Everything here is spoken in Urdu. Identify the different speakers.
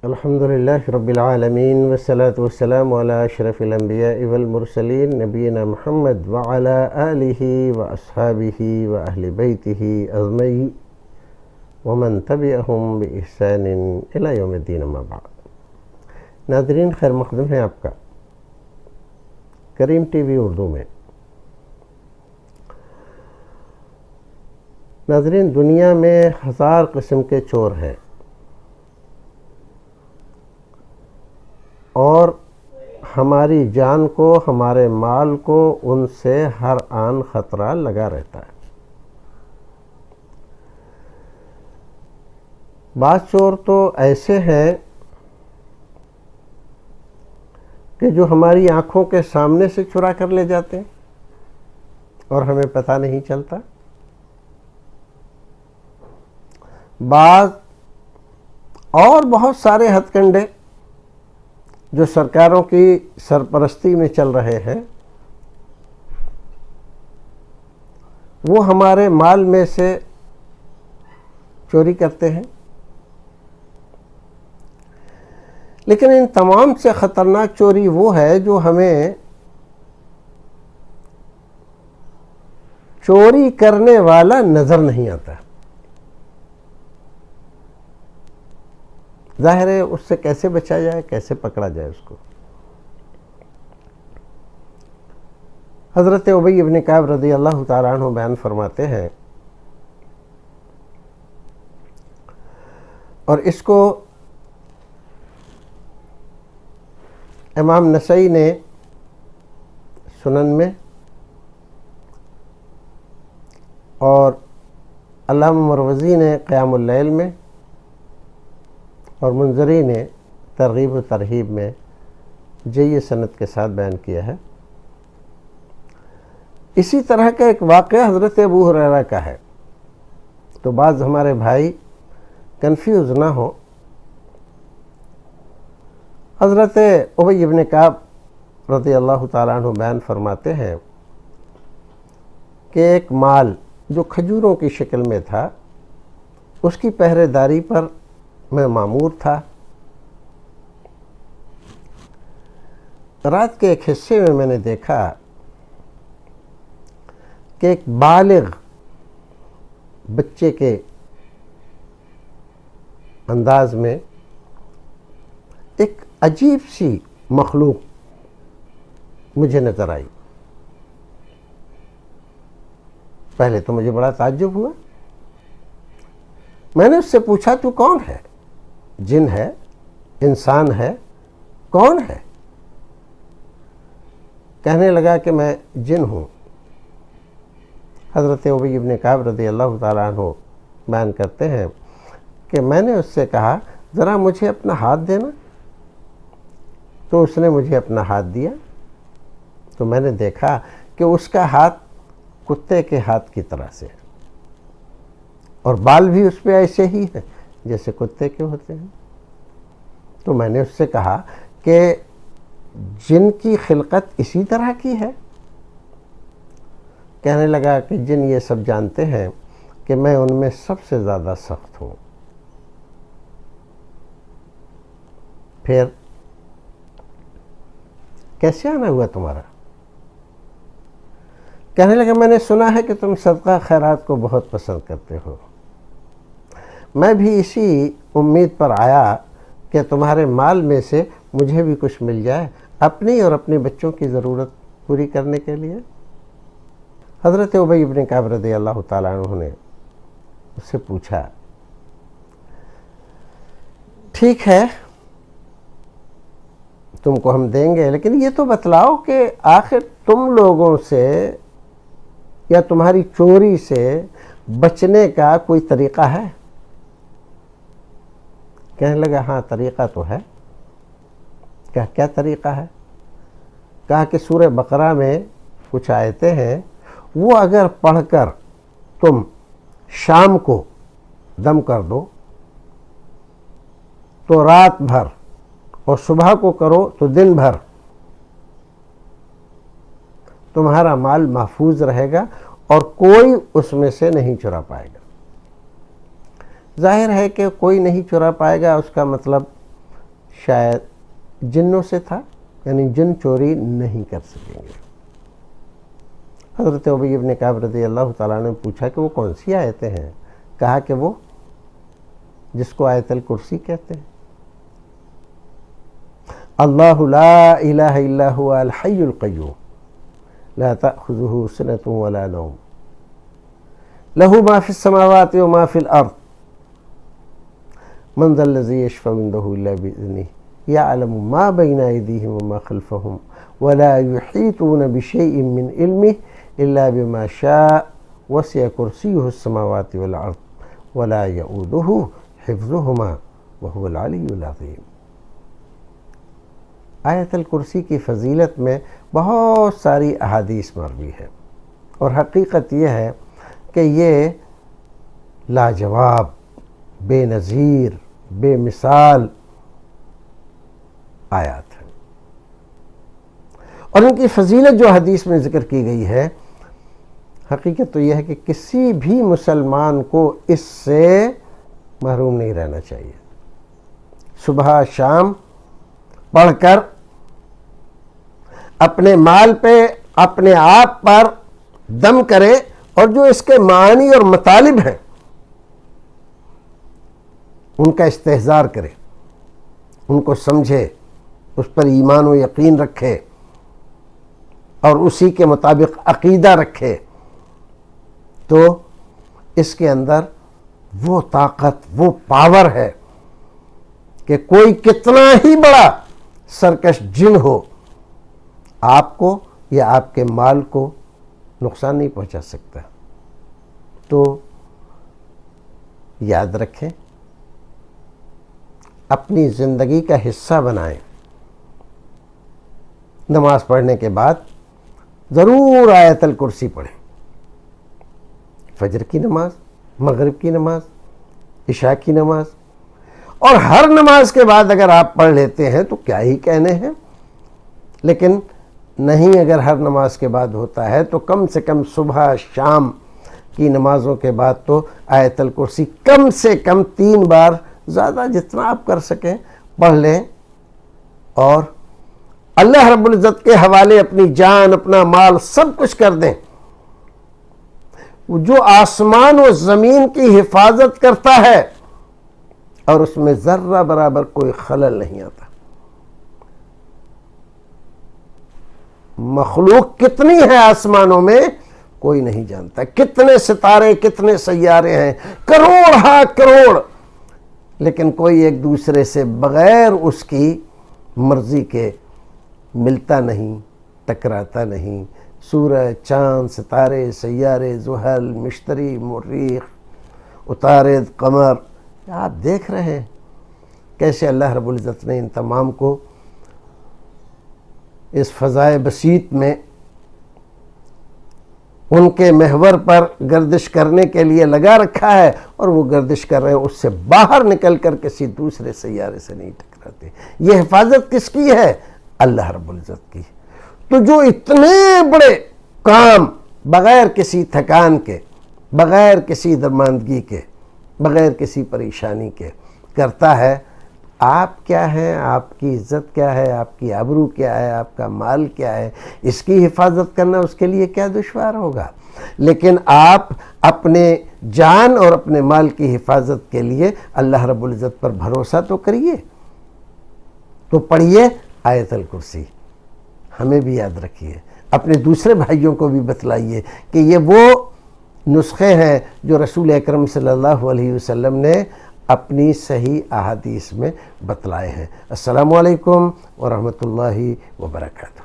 Speaker 1: الحمد للہ رب العالمین والصلاة والسلام علی اشرف الانبیاء والمرسلین نبینا محمد وعلی آلہ واصحابہ واہل بیتہ اجمعین ومن تبعہم بإحسان الی یوم الدین اما بعد۔ ناظرین، خیر مقدم ہے آپ کا کریم ٹی وی اردو میں۔ ناظرین، دنیا میں ہزار قسم کے چور ہیں اور ہماری جان کو، ہمارے مال کو ان سے ہر آن خطرہ لگا رہتا ہے۔ بعض چور تو ایسے ہیں کہ جو ہماری آنکھوں کے سامنے سے چرا کر لے جاتے ہیں اور ہمیں پتہ نہیں چلتا۔ بعض اور بہت سارے ہتھ کنڈے جو سرکاروں کی سرپرستی میں چل رہے ہیں، وہ ہمارے مال میں سے چوری کرتے ہیں۔ لیکن ان تمام سے خطرناک چوری وہ ہے جو ہمیں چوری کرنے والا نظر نہیں آتا۔ ظاہر ہے اس سے کیسے بچا جائے، کیسے پکڑا جائے اس کو۔ حضرت ابی بن کعب رضی اللہ تعالیٰ عنہ بیان فرماتے ہیں، اور اس کو امام نسائی نے سنن میں اور علامہ مروزی نے قیام اللیل میں اور منذری نے ترغیب و ترہیب میں جید سند کے ساتھ بیان کیا ہے۔ اسی طرح کا ایک واقعہ حضرت ابو ہریرہ کا ہے، تو بعض ہمارے بھائی کنفیوز نہ ہو۔ حضرت ابی بن کعب رضی اللہ تعالیٰ عنہ بیان فرماتے ہیں کہ ایک مال جو کھجوروں کی شکل میں تھا، اس کی پہرے داری پر میں مامور تھا۔ رات کے ایک حصے میں نے دیکھا کہ ایک بالغ بچے کے انداز میں ایک عجیب سی مخلوق مجھے نظر آئی۔ پہلے تو مجھے بڑا تعجب ہوا۔ میں نے اس سے پوچھا، تو کون ہے؟ جن ہے؟ انسان ہے؟ کون ہے؟ کہنے لگا کہ میں جن ہوں۔ حضرت ابی بن کعب رضی اللہ تعالیٰ عنہ بیان کرتے ہیں کہ میں نے اس سے کہا، ذرا مجھے اپنا ہاتھ دینا۔ تو اس نے مجھے اپنا ہاتھ دیا، تو میں نے دیکھا کہ اس کا ہاتھ کتے کے ہاتھ کی طرح سے ہے، اور بال بھی اس پہ ایسے ہی ہیں جیسے کتے کے ہوتے ہیں۔ تو میں نے اس سے کہا کہ جن کی خلقت اسی طرح کی ہے؟ کہنے لگا کہ جن یہ سب جانتے ہیں کہ میں ان میں سب سے زیادہ سخت ہوں۔ پھر کیسے آنا ہوا تمہارا؟ کہنے لگا، میں نے سنا ہے کہ تم صدقہ خیرات کو بہت پسند کرتے ہو، میں بھی اسی امید پر آیا کہ تمہارے مال میں سے مجھے بھی کچھ مل جائے اپنی اور اپنے بچوں کی ضرورت پوری کرنے کے لیے۔ حضرت ابی بن کعب رضی اللہ تعالیٰ عنہ نے اس سے پوچھا، ٹھیک ہے تم کو ہم دیں گے، لیکن یہ تو بتلاؤ کہ آخر تم لوگوں سے یا تمہاری چوری سے بچنے کا کوئی طریقہ ہے؟ کہنے لگا، ہاں طریقہ تو ہے۔ کہا، کیا طریقہ ہے؟ کہا کہ سورہ بقرہ میں کچھ آیتیں ہیں، وہ اگر پڑھ کر تم شام کو دم کر دو تو رات بھر، اور صبح کو کرو تو دن بھر تمہارا مال محفوظ رہے گا اور کوئی اس میں سے نہیں چرا پائے گا۔ ظاہر ہے کہ کوئی نہیں چرا پائے گا، اس کا مطلب شاید جنوں سے تھا، یعنی جن چوری نہیں کر سکیں گے۔ حضرت ابی بن کعب رضی اللہ تعالیٰ نے پوچھا کہ وہ کون سی آیتیں ہیں؟ کہا کہ وہ جس کو آیت الکرسی کہتے ہیں، اللہ لا الہ الا هو الحی القیوم لا تأخذہ سنۃ ولا نوم لہ ما فی السماوات وما فی الارض من ذا الذی یشفع عندہ الا بإذنہ یعلم ما بین ایدیہم وما خلفہم ولا یحیطون بشیء من علمہ الا بما شاء وسع کرسیہ السماوات والارض ولا یؤودہ حفظہما وہو العلی العظیم۔ آیت الکرسی کی فضیلت میں بہت ساری احادیث مروی ہے، اور حقیقت یہ ہے کہ یہ لاجواب، بے نظیر، بے مثال آیات ہیں، اور ان کی فضیلت جو حدیث میں ذکر کی گئی ہے، حقیقت تو یہ ہے کہ کسی بھی مسلمان کو اس سے محروم نہیں رہنا چاہیے۔ صبح شام پڑھ کر اپنے مال پہ، اپنے آپ پر دم کرے، اور جو اس کے معانی اور مطالب ہیں ان کا استحضار کرے، ان کو سمجھے، اس پر ایمان و یقین رکھے، اور اسی کے مطابق عقیدہ رکھے، تو اس کے اندر وہ طاقت، وہ پاور ہے کہ کوئی کتنا ہی بڑا سرکش جن ہو، آپ کو یا آپ کے مال کو نقصان نہیں پہنچا سکتا۔ تو یاد رکھیں، اپنی زندگی کا حصہ بنائیں۔ نماز پڑھنے کے بعد ضرور آیت الکرسی پڑھیں، فجر کی نماز، مغرب کی نماز، عشاء کی نماز، اور ہر نماز کے بعد اگر آپ پڑھ لیتے ہیں تو کیا ہی کہنے ہیں، لیکن نہیں اگر ہر نماز کے بعد ہوتا ہے تو کم سے کم صبح شام کی نمازوں کے بعد تو آیت الکرسی کم سے کم 3 بار، زیادہ جتنا آپ کر سکیں پڑھ لیں، اور اللہ رب العزت کے حوالے اپنی جان، اپنا مال، سب کچھ کر دیں۔ جو آسمان و زمین کی حفاظت کرتا ہے اور اس میں ذرہ برابر کوئی خلل نہیں آتا۔ مخلوق کتنی ہے آسمانوں میں کوئی نہیں جانتا، کتنے ستارے، کتنے سیارے ہیں، کروڑ ہاں کروڑ، لیکن کوئی ایک دوسرے سے بغیر اس کی مرضی کے ملتا نہیں، ٹکراتا نہیں۔ سورج، چاند، ستارے، سیارے، زحل، مشتری، مریخ، عطارد، قمر، آپ دیکھ رہے ہیں کیسے اللہ رب العزت نے ان تمام کو اس فضائے بسیط میں ان کے محور پر گردش کرنے کے لیے لگا رکھا ہے، اور وہ گردش کر رہے ہیں، اس سے باہر نکل کر کسی دوسرے سیارے سے نہیں ٹکراتے۔ یہ حفاظت کس کی ہے؟ اللہ رب العزت کی۔ تو جو اتنے بڑے کام بغیر کسی تھکان کے، بغیر کسی درماندگی کے، بغیر کسی پریشانی کے کرتا ہے، آپ کیا ہیں، آپ کی عزت کیا ہے، آپ کی آبرو کیا ہے، آپ کا مال کیا ہے، اس کی حفاظت کرنا اس کے لیے کیا دشوار ہوگا۔ لیکن آپ اپنے جان اور اپنے مال کی حفاظت کے لیے اللہ رب العزت پر بھروسہ تو کریے، تو پڑھیے آیت الکرسی، ہمیں بھی یاد رکھیے، اپنے دوسرے بھائیوں کو بھی بتلائیے کہ یہ وہ نسخے ہیں جو رسول اکرم صلی اللہ علیہ وسلم نے اپنی صحیح احادیث میں بتلائے ہیں۔ السلام علیکم ورحمۃ اللہ وبرکاتہ۔